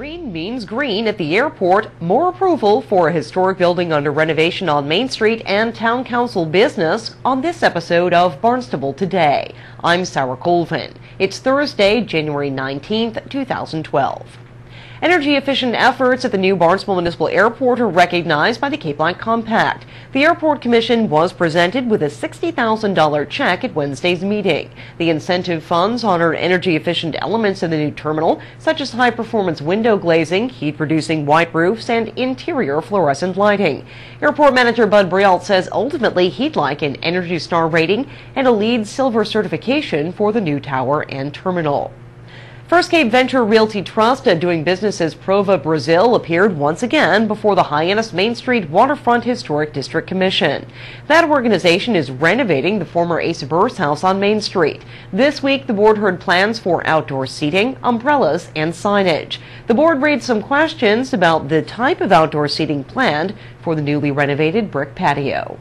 Green means green at the airport. More approval for a historic building under renovation on Main Street and Town Council business on this episode of Barnstable Today. I'm Sarah Colvin. It's Thursday, January 19th, 2012. Energy-efficient efforts at the new Barnstable Municipal Airport are recognized by the Cape Light Compact. The Airport Commission was presented with a $60,000 check at Wednesday's meeting. The incentive funds honored energy-efficient elements in the new terminal, such as high-performance window glazing, heat-reducing white roofs, and interior fluorescent lighting. Airport Manager Bud Brialt says ultimately he'd like an Energy Star rating and a LEED Silver certification for the new tower and terminal. First Cape Venture Realty Trust, doing business as Prova Brazil, appeared once again before the Hyannis Main Street Waterfront Historic District Commission. That organization is renovating the former Asa Burr's house on Main Street. This week, the board heard plans for outdoor seating, umbrellas, and signage. The board raised some questions about the type of outdoor seating planned for the newly renovated brick patio.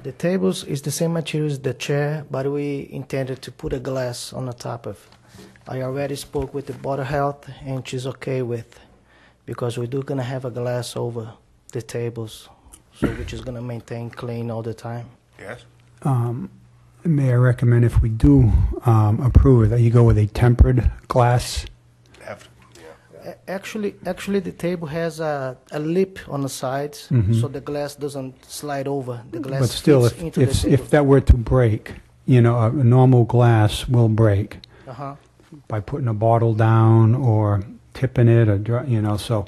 The tables is the same material as the chair, but we intended to put a glass on the top of. I already spoke with the Board of Health, and she's okay with, because we're gonna have a glass over the tables, so which is gonna maintain clean all the time. Yes. May I recommend, if we do approve it, that you go with a tempered glass? Yeah. Actually, the table has a lip on the sides, so the glass doesn't slide over. The glass But still, fits into the table. if that were to break, you know, a normal glass will break. By putting a bottle down or tipping it, or you know, so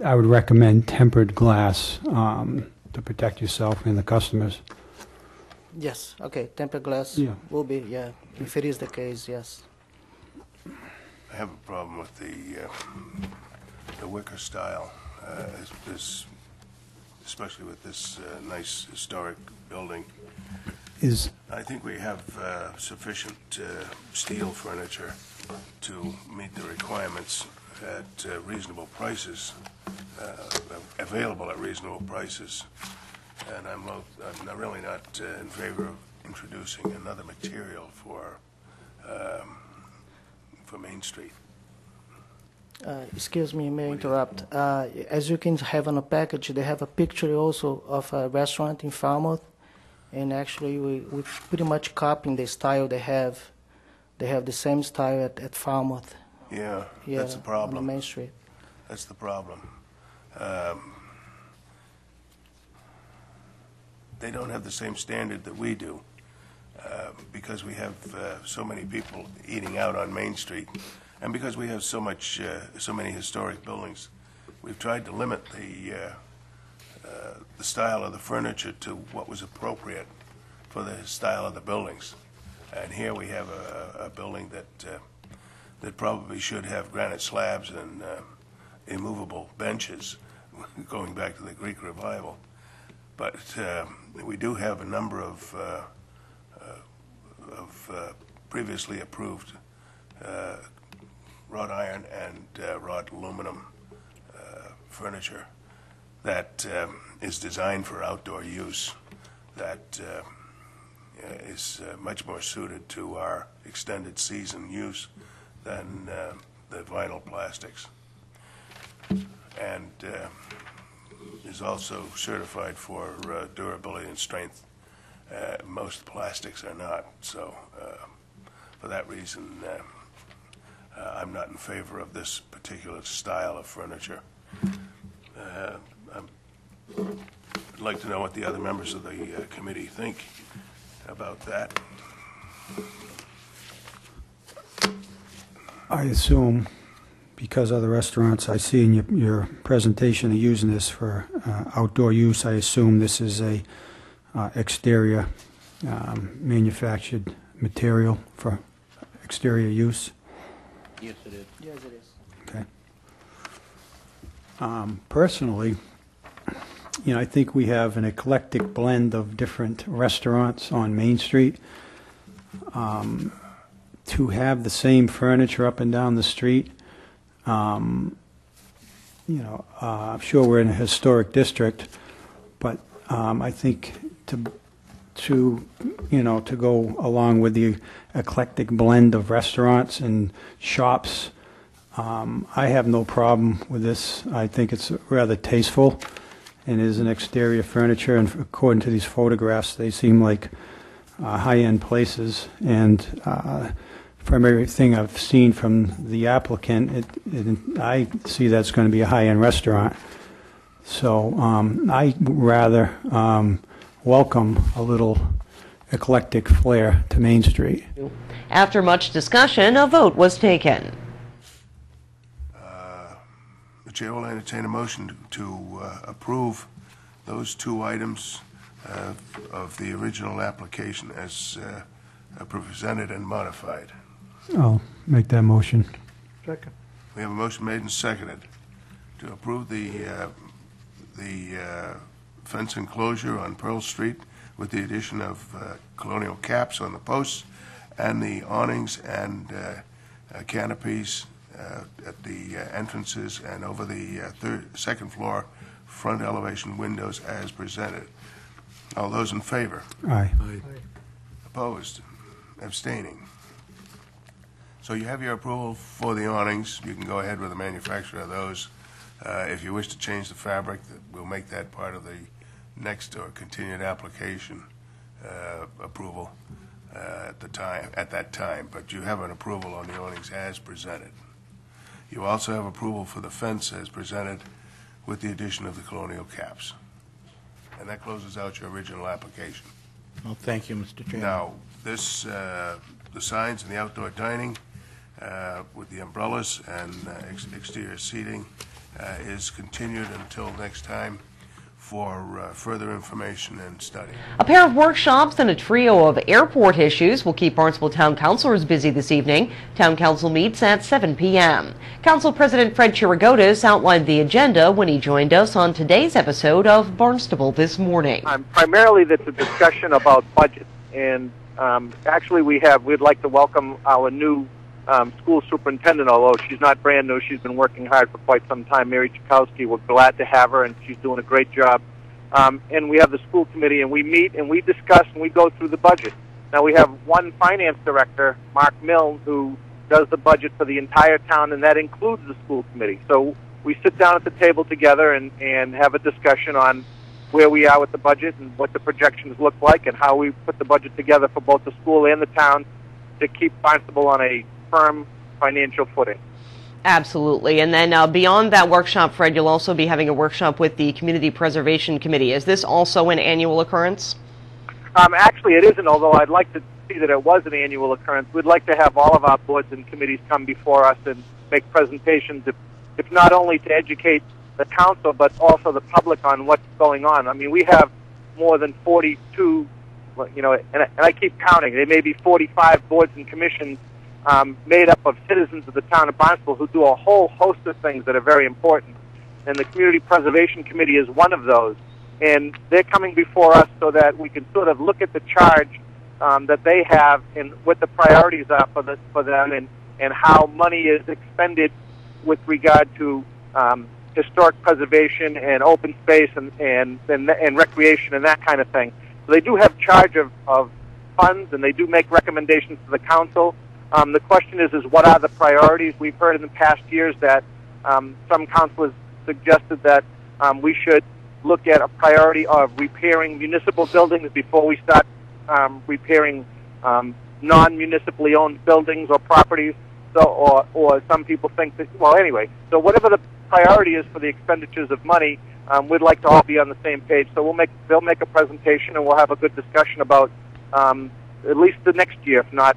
I would recommend tempered glass to protect yourself and the customers. Yes, okay, tempered glass will be, if it is the case, yes. I have a problem with the wicker style, especially with this nice historic building. I think we have sufficient steel furniture to meet the requirements at reasonable prices, available at reasonable prices, and I'm really not in favor of introducing another material for Main Street. Excuse me, may I interrupt? As you can have on a package, they have a picture also of a restaurant in Falmouth. And actually, we pretty much copying the style they have. They have the same style at Falmouth. Yeah, that's the problem. On the Main Street. That's the problem. They don't have the same standard that we do because we have so many people eating out on Main Street, and because we have so many historic buildings. We've tried to limit the style of the furniture to what was appropriate for the style of the buildings. And here we have a building that probably should have granite slabs and immovable benches, going back to the Greek Revival. But we do have a number of previously approved wrought iron and wrought aluminum furniture that is designed for outdoor use, that is much more suited to our extended season use than the vinyl plastics, and is also certified for durability and strength. Most plastics are not, so for that reason I'm not in favor of this particular style of furniture. I'd like to know what the other members of the committee think about that. I assume, because other restaurants I see in your presentation are using this for outdoor use, I assume this is a exterior manufactured material for exterior use? Yes, it is. Yes, it is. Okay. Personally, you know, I think we have an eclectic blend of different restaurants on Main Street. To have the same furniture up and down the street, you know, I'm sure we're in a historic district, but I think to go along with the eclectic blend of restaurants and shops, I have no problem with this. I think it's rather tasteful and is an exterior furniture, and according to these photographs, they seem like high-end places. And from everything I've seen from the applicant, I see that's going to be a high-end restaurant. So I rather welcome a little eclectic flair to Main Street. After much discussion, a vote was taken. The chair will entertain a motion to approve those two items of the original application as presented and modified. I'll make that motion. Second. We have a motion made and seconded to approve the fence enclosure on Pearl Street with the addition of colonial caps on the posts and the awnings and canopies at the entrances and over the second floor front elevation windows as presented. All those in favor? Aye. Opposed? Abstaining? So you have your approval for the awnings. You can go ahead with the manufacture of those. If you wish to change the fabric, we'll make that part of the next or continued application approval at that time. But you have an approval on the awnings as presented. You also have approval for the fence as presented with the addition of the colonial caps. And that closes out your original application. Well, thank you, Mr. Chairman. Now, this, the signs and the outdoor dining with the umbrellas and exterior seating is continued until next time for further information and study. A pair of workshops and a trio of airport issues will keep Barnstable Town Councilors busy this evening. Town Council meets at 7 p.m. Council President Fred Chirigotis outlined the agenda when he joined us on today's episode of Barnstable This Morning. Primarily, that's a discussion about budget, and actually we'd like to welcome our new school superintendent, although she's not brand new. She's been working hard for quite some time. Mary Chakowski, we're glad to have her, and she's doing a great job. And we have the school committee, and we meet, and we discuss, and we go through the budget. Now, we have one finance director, Mark Milne, who does the budget for the entire town, and that includes the school committee. So we sit down at the table together and have a discussion on where we are with the budget and what the projections look like and how we put the budget together for both the school and the town to keep Barnstable on a firm financial footing. Absolutely. And then beyond that workshop, Fred, you'll also be having a workshop with the Community Preservation Committee. Is this also an annual occurrence? Actually, it isn't, although I'd like to see that it was an annual occurrence. We'd like to have all of our boards and committees come before us and make presentations, if not only to educate the council, but also the public on what's going on. I mean, we have more than 42, and I keep counting. There may be 45 boards and commissions made up of citizens of the town of Barnstable who do a whole host of things that are very important. And the Community Preservation Committee is one of those. And they're coming before us so that we can sort of look at the charge that they have and what the priorities are for them and how money is expended with regard to historic preservation and open space and recreation and that kind of thing. So they do have charge of funds, and they do make recommendations to the council. The question is what are the priorities? We've heard in the past years that some councilors suggested that we should look at a priority of repairing municipal buildings before we start repairing non-municipally owned buildings or properties. So, or some people think that, well, anyway, so whatever the priority is for the expenditures of money, we'd like to all be on the same page. So they'll make a presentation, and we'll have a good discussion about at least the next year, if not,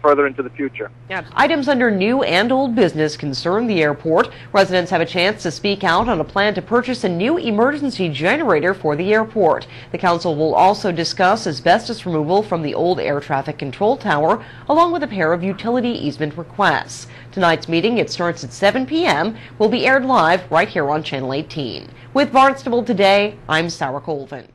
further into the future. Yeah. Items under new and old business concern the airport. Residents have a chance to speak out on a plan to purchase a new emergency generator for the airport. The council will also discuss asbestos removal from the old air traffic control tower, along with a pair of utility easement requests. Tonight's meeting, it starts at 7 p.m., will be aired live right here on Channel 18. With Barnstable Today, I'm Sarah Colvin.